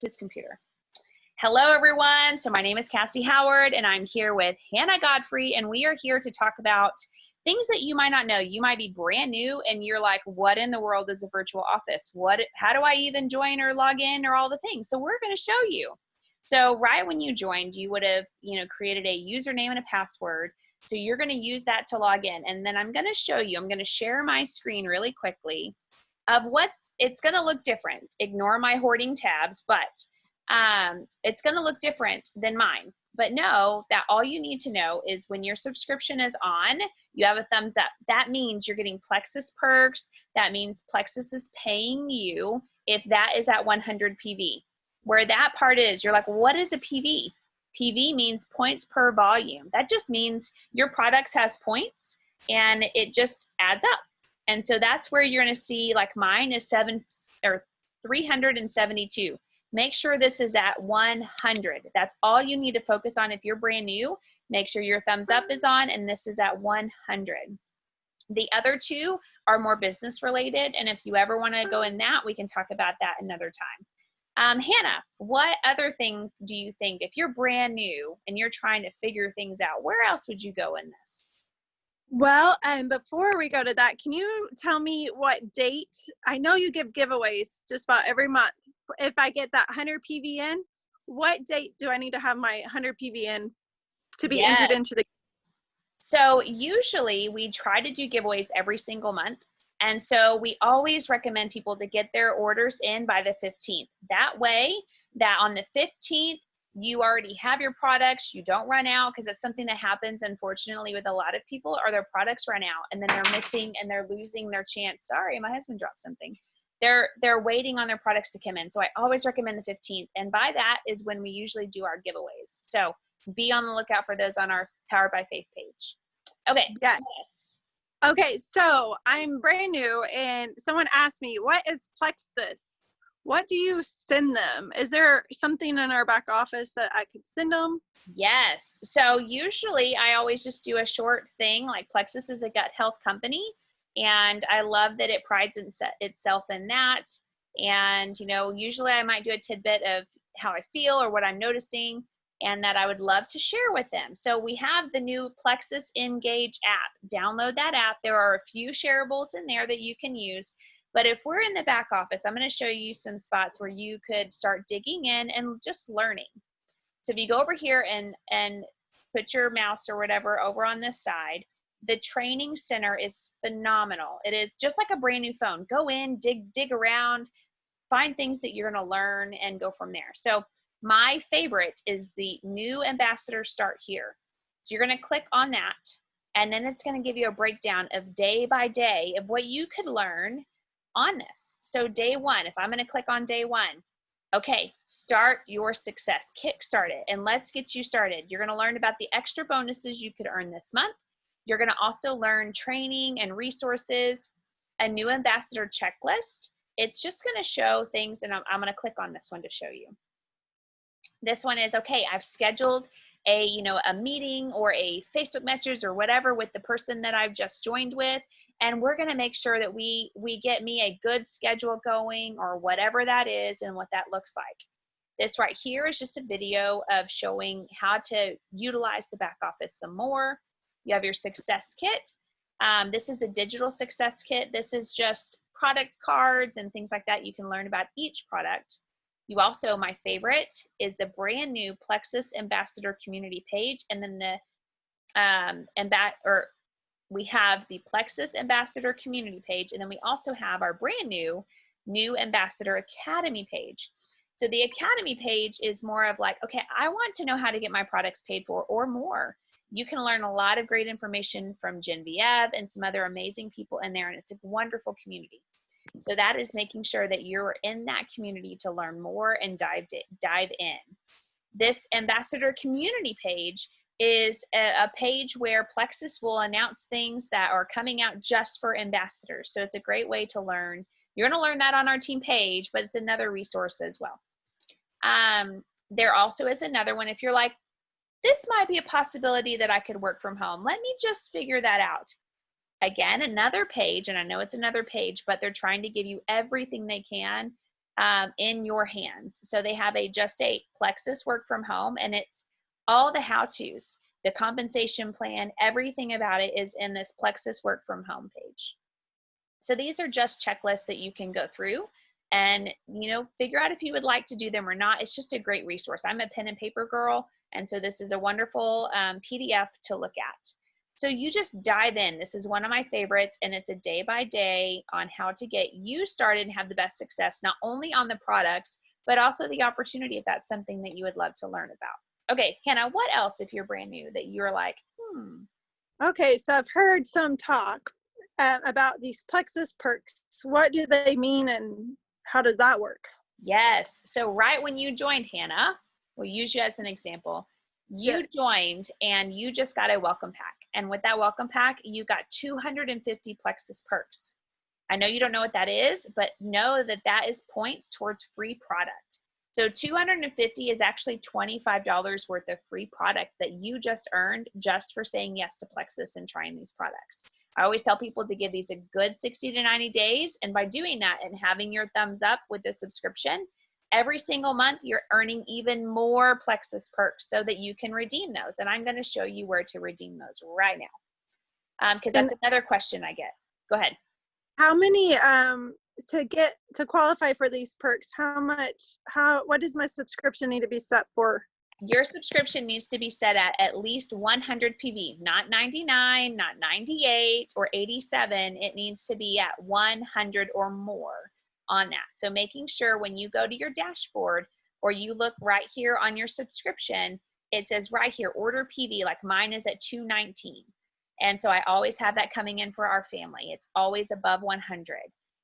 his computer. Hello, everyone. So my name is Cassie Howard, and I'm here with Hannah Godfrey, and we are here to talk about things that you might not know. You might be brand new, and you're like, what in the world is a virtual office? How do I even join or log in or all the things? So we're going to show you. So right when you joined, you would have, created a username and a password. So you're going to use that to log in, and then I'm going to show you. I'm going to share my screen really quickly of it's going to look different. Ignore my hoarding tabs, but it's going to look different than mine. But know that all you need to know is when your subscription is on, you have a thumbs up. That means you're getting Plexus perks. That means Plexus is paying you if that is at 100 PV. Where that part is, you're like, what is a PV? PV means points per volume. That just means your products has points and it just adds up. And so that's where you're going to see, like mine is 372. Make sure this is at 100. That's all you need to focus on if you're brand new. Make sure your thumbs up is on and this is at 100. The other two are more business related. And if you ever want to go in that, we can talk about that another time. Hannah, what other thing do you think, if you're brand new and you're trying to figure things out, where else would you go in this? Well, before we go to that, can you tell me what date? I know you give giveaways just about every month. If I get that 100 PV in, what date do I need to have my 100 PV in to be entered into the? So usually we try to do giveaways every single month. And so we always recommend people to get their orders in by the 15th. That way that on the 15th, you already have your products, you don't run out, because it's something that happens, unfortunately, with a lot of people, or their products run out and then they're missing and they're losing their chance. Sorry, my husband dropped something. They're waiting on their products to come in. So I always recommend the 15th. And by that is when we usually do our giveaways. So be on the lookout for those on our Powered by Faith page. Okay. Yes. Okay, so I'm brand new and someone asked me, what is Plexus? What do you send them? Is there something in our back office that I could send them? Yes. So usually I always just do a short thing, like Plexus is a gut health company. And I love that it prides itself in that. And, usually I might do a tidbit of how I feel or what I'm noticing and that I would love to share with them. So we have the new Plexus Engage app. Download that app. There are a few shareables in there that you can use. But if we're in the back office, I'm going to show you some spots where you could start digging in and just learning. So if you go over here and put your mouse or whatever over on this side, the training center is phenomenal. It is just like a brand new phone. Go in, dig around, find things that you're going to learn and go from there. So my favorite is the new ambassador start here. So you're going to click on that, and then it's going to give you a breakdown of day by day of what you could learn on this. So day one, if I'm going to click on day one, okay, start your success, kickstart it, and let's get you started. You're going to learn about the extra bonuses you could earn this month. You're going to also learn training and resources, a new ambassador checklist. It's just going to show things, and I'm going to click on this one to show you. This one is, okay, I've scheduled a meeting or a Facebook message or whatever with the person that I've just joined with, and we're going to make sure that we get me a good schedule going or whatever that is and what that looks like. This right here is just a video of showing how to utilize the back office some more. You have your success kit. This is a digital success kit. This is just product cards and things like that. You can learn about each product. You also, my favorite is the brand new Plexus Ambassador Community page. And then we have the Plexus Ambassador Community page. And then we also have our brand new Ambassador Academy page. So the Academy page is more of like, okay, I want to know how to get my products paid for or more. You can learn a lot of great information from Genevieve and some other amazing people in there, and it's a wonderful community. So that is making sure that you're in that community to learn more and dive in. This Ambassador Community page is a page where Plexus will announce things that are coming out just for ambassadors. So it's a great way to learn. You're going to learn that on our team page, but it's another resource as well. There also is another one. If you're like, this might be a possibility that I could work from home, let me just figure that out. Again, another page, and I know it's another page, but they're trying to give you everything they can in your hands. So they have just a Plexus work from home, and it's all the how-tos, the compensation plan, everything about it is in this Plexus work from home page. So these are just checklists that you can go through and, figure out if you would like to do them or not. It's just a great resource. I'm a pen and paper girl, and so this is a wonderful PDF to look at. So you just dive in. This is one of my favorites, and it's a day by day on how to get you started and have the best success, not only on the products, but also the opportunity if that's something that you would love to learn about. Okay, Hannah, what else if you're brand new that you're like, Okay, so I've heard some talk about these Plexus perks. What do they mean and how does that work? Yes. So right when you joined, Hannah, we'll use you as an example. You joined and you just got a welcome pack. And with that welcome pack, you got 250 Plexus perks. I know you don't know what that is, but know that that is points towards free product. So 250 is actually $25 worth of free product that you just earned just for saying yes to Plexus and trying these products. I always tell people to give these a good 60 to 90 days. And by doing that and having your thumbs up with the subscription, every single month you're earning even more Plexus perks so that you can redeem those. And I'm going to show you where to redeem those right now. Because that's another question I get. Go ahead. How many, to qualify for these perks, what does my subscription need to be set for? Your subscription needs to be set at least 100 PV, not 99, not 98 or 87. It needs to be at 100 or more on that. So making sure when you go to your dashboard or you look right here on your subscription, it says right here, order PV, like mine is at 219. And so I always have that coming in for our family. It's always above 100.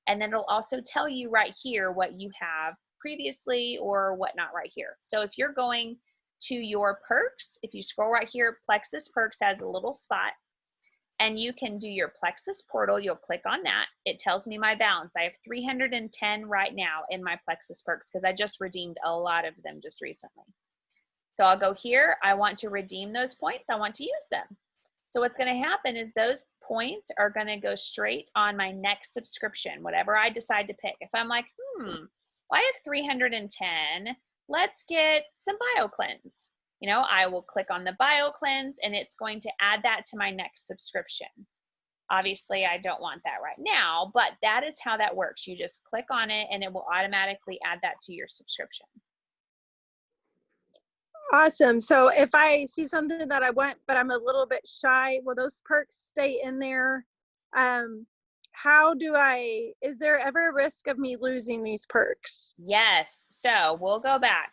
And then it'll also tell you right here what you have previously or whatnot right here. So if you're going to your perks, if you scroll right here, Plexus Perks has a little spot and you can do your Plexus portal. You'll click on that. It tells me my balance. I have 310 right now in my Plexus Perks because I just redeemed a lot of them just recently. So I'll go here. I want to redeem those points. I want to use them. So what's going to happen is those points are going to go straight on my next subscription, whatever I decide to pick. If I'm like, well, I have 310, let's get some BioCleanse. I will click on the BioCleanse and it's going to add that to my next subscription. Obviously, I don't want that right now, but that is how that works. You just click on it and it will automatically add that to your subscription. Awesome. So if I see something that I want, but I'm a little bit shy, will those perks stay in there? Is there ever a risk of me losing these perks? Yes. So we'll go back.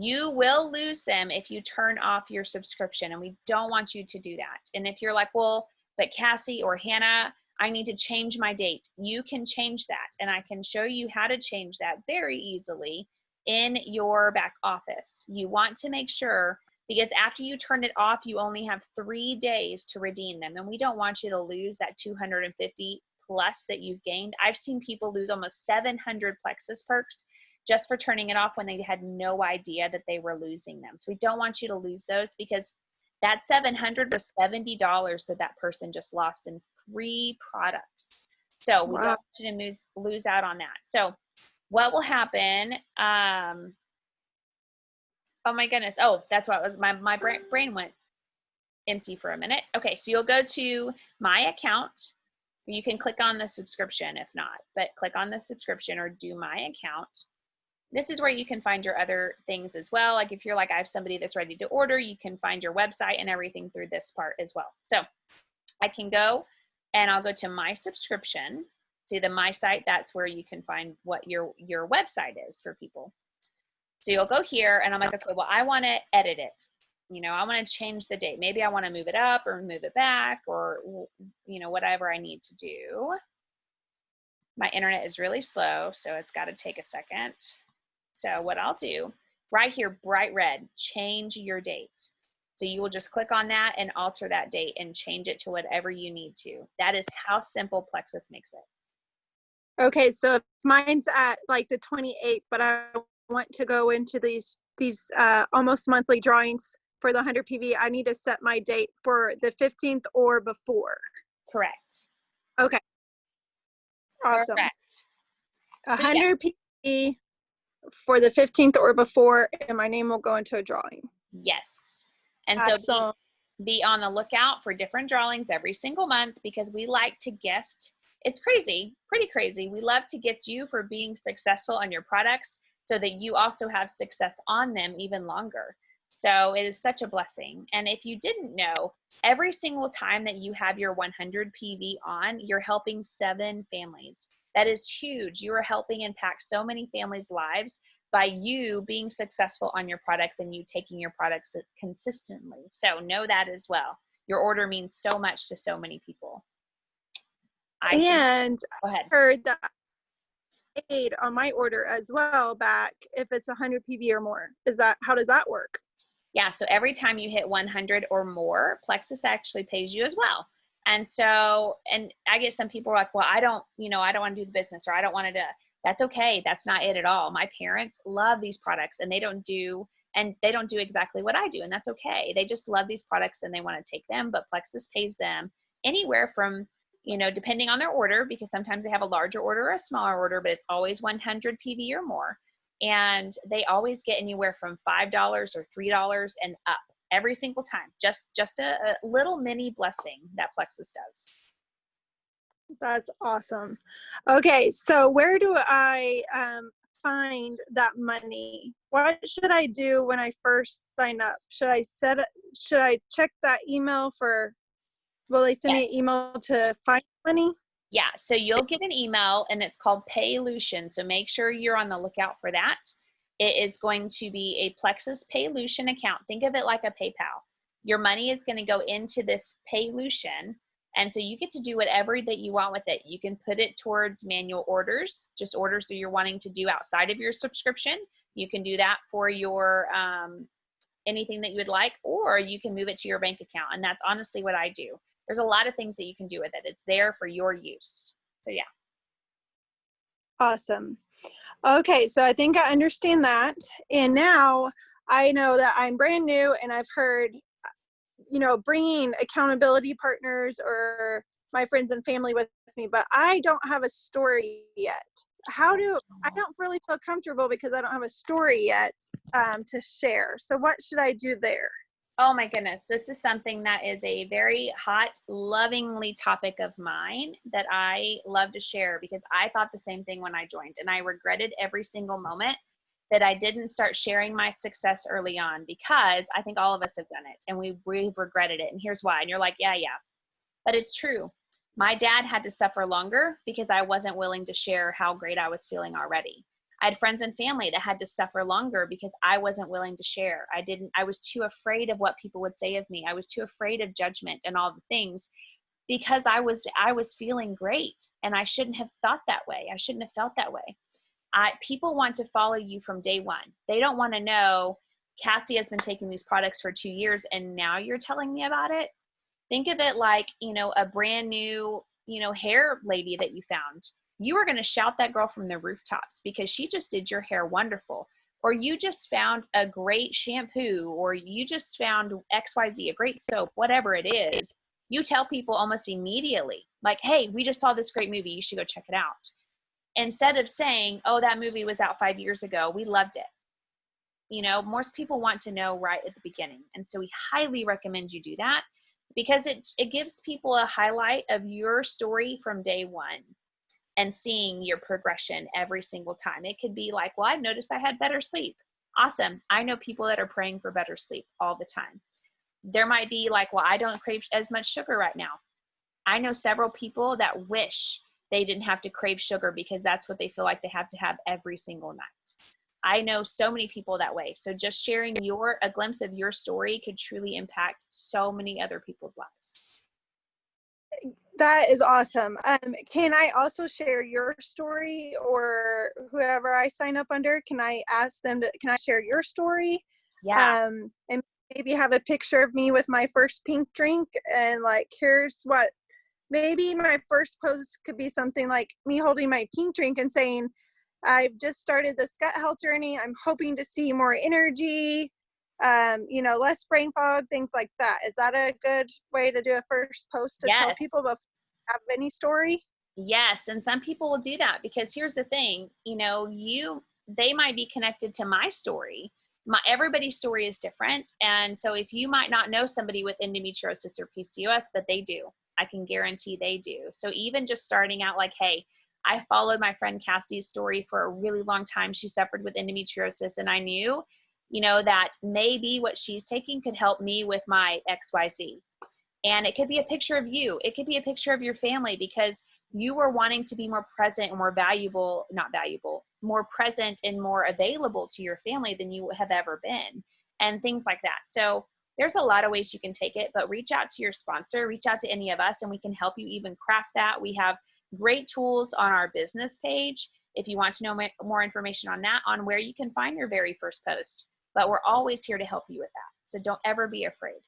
You will lose them if you turn off your subscription, and we don't want you to do that. And if you're like, well, but Cassie or Hannah, I need to change my date, you can change that. And I can show you how to change that very easily in your back office. You want to make sure, because after you turn it off, you only have 3 days to redeem them. And we don't want you to lose that 250 plus that you've gained. I've seen people lose almost 700 Plexus perks just for turning it off when they had no idea that they were losing them. So we don't want you to lose those because that 700 was $70 that person just lost in free products. So we don't want you to lose out on that. So what will happen? Oh my goodness. Oh, that's what it was. My brain went empty for a minute. Okay, so you'll go to my account. You can click on the subscription if not, but click on the subscription or do my account. This is where you can find your other things as well. Like if you're like, I have somebody that's ready to order, you can find your website and everything through this part as well. So I can go and I'll go to my subscription. See the my site, that's where you can find what your website is for people. So you'll go here and I'm like, okay, well, I want to edit it. I want to change the date. Maybe I want to move it up or move it back or, whatever I need to do. My internet is really slow, so it's got to take a second. So what I'll do, right here, bright red, change your date. So you will just click on that and alter that date and change it to whatever you need to. That is how simple Plexus makes it. Okay, so if mine's at like the 28th, but I want to go into these almost monthly drawings for the 100 PV, I need to set my date for the 15th or before. Correct. Okay. Awesome. Correct. 100 PV for the 15th or before, and my name will go into a drawing. Yes. And so Awesome. be on the lookout for different drawings every single month, because we like to gift. It's crazy, pretty crazy. We love to gift you for being successful on your products so that you also have success on them even longer. So it is such a blessing. And if you didn't know, every single time that you have your 100 PV on, you're helping 7 families. That is huge. You are helping impact so many families' lives by you being successful on your products and you taking your products consistently. So know that as well. Your order means so much to so many people. And Go ahead. I heard that aid on my order as well back if it's 100 PV or more. How does that work? Yeah, so every time you hit 100 or more, Plexus actually pays you as well. And so, and I get some people are like, well, I don't want to do the business, or I don't want to do. That's okay. That's not it at all. My parents love these products, and they don't do exactly what I do, and that's okay. They just love these products and they want to take them, but Plexus pays them anywhere from, depending on their order, because sometimes they have a larger order or a smaller order, but it's always 100 PV or more. And they always get anywhere from $5 or $3 and up every single time. Just a little mini blessing that Plexus does. That's awesome. Okay, so where do I find that money? What should I do when I first sign up? Should I check that email will they send me an email to find money? Yeah, so you'll get an email and it's called Paylution. So make sure you're on the lookout for that. It is going to be a Plexus Paylution account. Think of it like a PayPal. Your money is going to go into this Paylution. And so you get to do whatever that you want with it. You can put it towards manual orders, just orders that you're wanting to do outside of your subscription. You can do that for your anything that you would like, or you can move it to your bank account. And that's honestly what I do. There's a lot of things that you can do with it. It's there for your use. So yeah. Awesome. Okay, so I think I understand that. And now I know that I'm brand new, and I've heard, bringing accountability partners or my friends and family with me, but I don't have a story yet. I don't really feel comfortable because I don't have a story yet to share. So what should I do there? Oh my goodness. This is something that is a very hot, lovingly topic of mine that I love to share, because I thought the same thing when I joined, and I regretted every single moment that I didn't start sharing my success early on, because I think all of us have done it and we've regretted it. And here's why. And you're like, yeah, but it's true. My dad had to suffer longer because I wasn't willing to share how great I was feeling already. I had friends and family that had to suffer longer because I wasn't willing to share. I was too afraid of what people would say of me. I was too afraid of judgment and all the things, because I was feeling great, and I shouldn't have thought that way. I shouldn't have felt that way. People want to follow you from day one. They don't want to know, Cassie has been taking these products for 2 years and now you're telling me about it. Think of it like, a brand new, hair lady that you found. You are going to shout that girl from the rooftops because she just did your hair wonderful. Or you just found a great shampoo, or you just found XYZ, a great soap, whatever it is. You tell people almost immediately, like, hey, we just saw this great movie. You should go check it out. Instead of saying, oh, that movie was out 5 years ago, we loved it. Most people want to know right at the beginning. And so we highly recommend you do that, because it gives people a highlight of your story from day one and seeing your progression every single time. It could be like, well, I've noticed I had better sleep. Awesome. I know people that are praying for better sleep all the time. There might be like, well, I don't crave as much sugar right now. I know several people that wish they didn't have to crave sugar because that's what they feel like they have to have every single night. I know so many people that way. So just sharing a glimpse of your story could truly impact so many other people's lives. That is awesome. Can I also share your story, or whoever I sign up under? Can I ask them can I share your story? Yeah. And maybe have a picture of me with my first pink drink, and like, here's what, maybe my first post could be something like me holding my pink drink and saying, I've just started this gut health journey. I'm hoping to see more energy, less brain fog, things like that. Is that a good way to do a first post to tell people before you have any story? Yes. And some people will do that because here's the thing, they might be connected to my story. Everybody's story is different. And so if you might not know somebody with endometriosis or PCOS, but they do, I can guarantee they do. So even just starting out like, hey, I followed my friend Cassie's story for a really long time. She suffered with endometriosis, and I knew, that maybe what she's taking could help me with my XYZ. And it could be a picture of you. It could be a picture of your family, because you were wanting to be more present and more more present and more available to your family than you have ever been, and things like that. So there's a lot of ways you can take it, but reach out to your sponsor, reach out to any of us, and we can help you even craft that. We have great tools on our business page if you want to know more information on that, on where you can find your very first post. But we're always here to help you with that. So don't ever be afraid.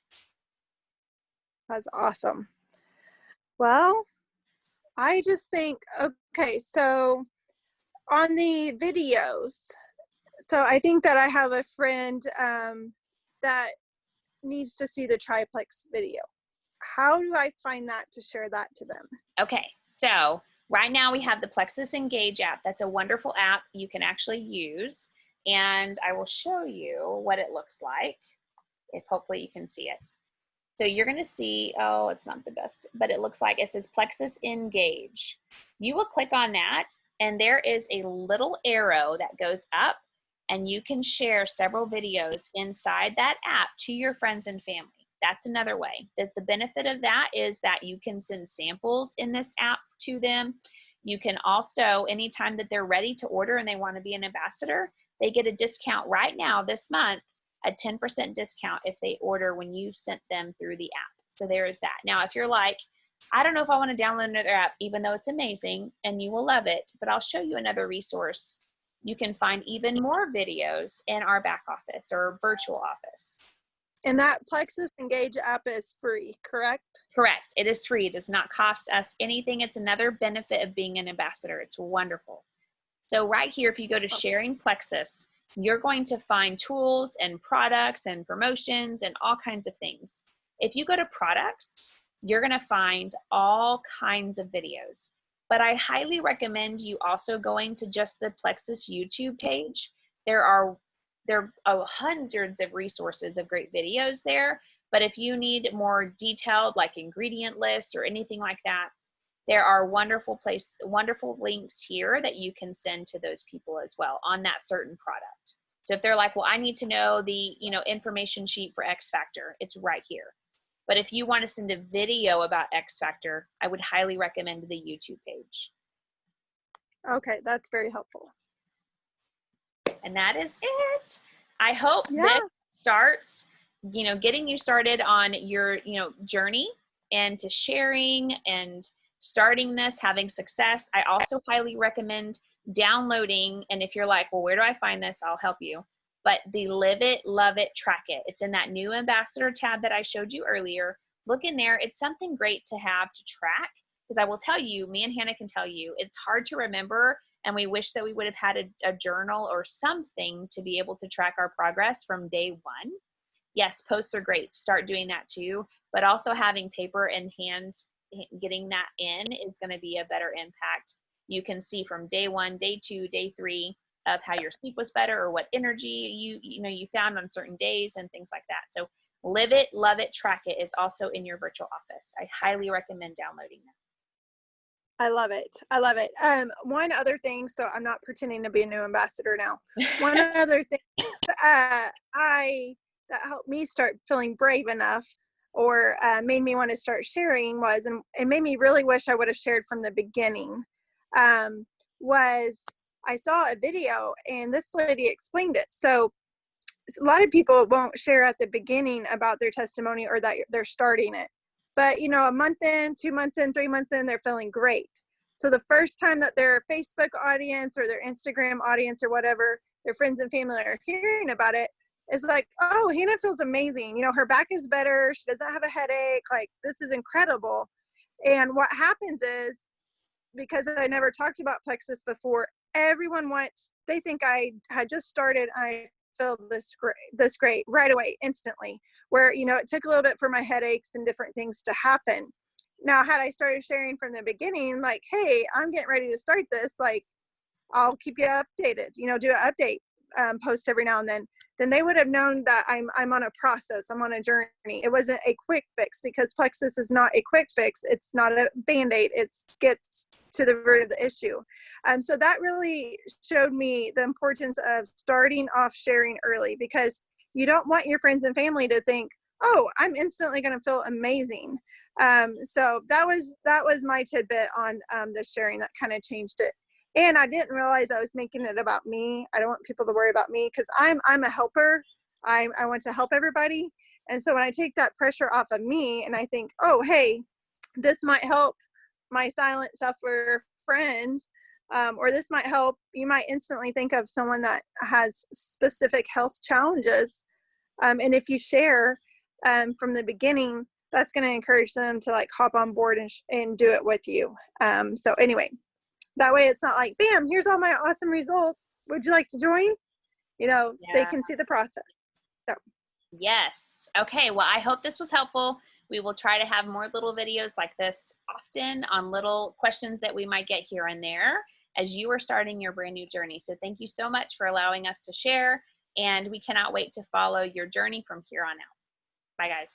That's awesome. Well, I just think, okay, so on the videos, so I think that I have a friend that needs to see the triplex video. How do I find that to share that to them? Okay, so right now we have the Plexus Engage app. That's a wonderful app you can actually use, and I will show you what it looks like, if hopefully you can see it. So you're going to see, oh, it's not the best, but it looks like it says Plexus Engage. You will click on that, and there is a little arrow that goes up, and you can share several videos inside that app to your friends and family. That's another way. The benefit of that is that you can send samples in this app to them. You can also, anytime that they're ready to order and they want to be an ambassador, they get a discount right now this month, a 10% discount if they order when you sent them through the app. So there is that. Now, if you're like, I don't know if I want to download another app, even though it's amazing and you will love it, but I'll show you another resource. You can find even more videos in our back office or virtual office. And that Plexus Engage app is free, correct? Correct. It is free. It does not cost us anything. It's another benefit of being an ambassador. It's wonderful. So right here, if you go to Sharing Plexus, you're going to find tools and products and promotions and all kinds of things. If you go to products, you're going to find all kinds of videos. But I highly recommend you also going to just the Plexus YouTube page. There are hundreds of resources of great videos there. But if you need more detailed, like ingredient lists or anything like that, there are wonderful links here that you can send to those people as well on that certain product. So if they're like, well, I need to know the information sheet for X Factor, it's right here. But if you want to send a video about X Factor, I would highly recommend the YouTube page. Okay, that's very helpful. And that is it. I hope this starts, getting you started on your, journey and to sharing and starting this, having success. I also highly recommend downloading. And if you're like, well, where do I find this? I'll help you. But the Live It, Love It, Track It. It's in that new ambassador tab that I showed you earlier. Look in there. It's something great to have to track, because I will tell you, me and Hannah can tell you, it's hard to remember. And we wish that we would have had a journal or something to be able to track our progress from day one. Yes, posts are great. Start doing that too. But also having paper in hand, getting that in is going to be a better impact. You can see from day one, day two, day three of how your sleep was better or what energy you found on certain days and things like that. So Live It, Love It, Track It is also in your virtual office. I highly recommend downloading that. I love it. I love it. One other thing, so I'm not pretending to be a new ambassador now. One other thing that helped me start feeling brave enough, or made me want to start sharing, was, and it made me really wish I would have shared from the beginning, was I saw a video and this lady explained it. So a lot of people won't share at the beginning about their testimony or that they're starting it. But, a month in, 2 months in, 3 months in, they're feeling great. So the first time that their Facebook audience or their Instagram audience or whatever, their friends and family are hearing about it, is like, oh, Hannah feels amazing. Her back is better. She doesn't have a headache. Like, this is incredible. And what happens is, because I never talked about Plexus before, everyone they think I had just started. I feel this great right away, instantly, where, it took a little bit for my headaches and different things to happen. Now, had I started sharing from the beginning, like, hey, I'm getting ready to start this, like, I'll keep you updated, you know, do an update post every now and then they would have known that I'm on a process, I'm on a journey. It wasn't a quick fix, because Plexus is not a quick fix. It's not a Band-Aid. It gets to the root of the issue. So that really showed me the importance of starting off sharing early, because you don't want your friends and family to think, oh, I'm instantly going to feel amazing. So that was my tidbit on the sharing that kind of changed it. And I didn't realize I was making it about me. I don't want people to worry about me, because I'm a helper. I want to help everybody. And so when I take that pressure off of me and I think, oh, hey, this might help my silent sufferer friend, or this might help, you might instantly think of someone that has specific health challenges. And if you share from the beginning, that's going to encourage them to like hop on board and do it with you. So anyway, that way it's not like, bam, here's all my awesome results. Would you like to join? You know, they can see the process. So. Yes. Okay. Well, I hope this was helpful. We will try to have more little videos like this often on little questions that we might get here and there as you are starting your brand new journey. So thank you so much for allowing us to share, and we cannot wait to follow your journey from here on out. Bye, guys.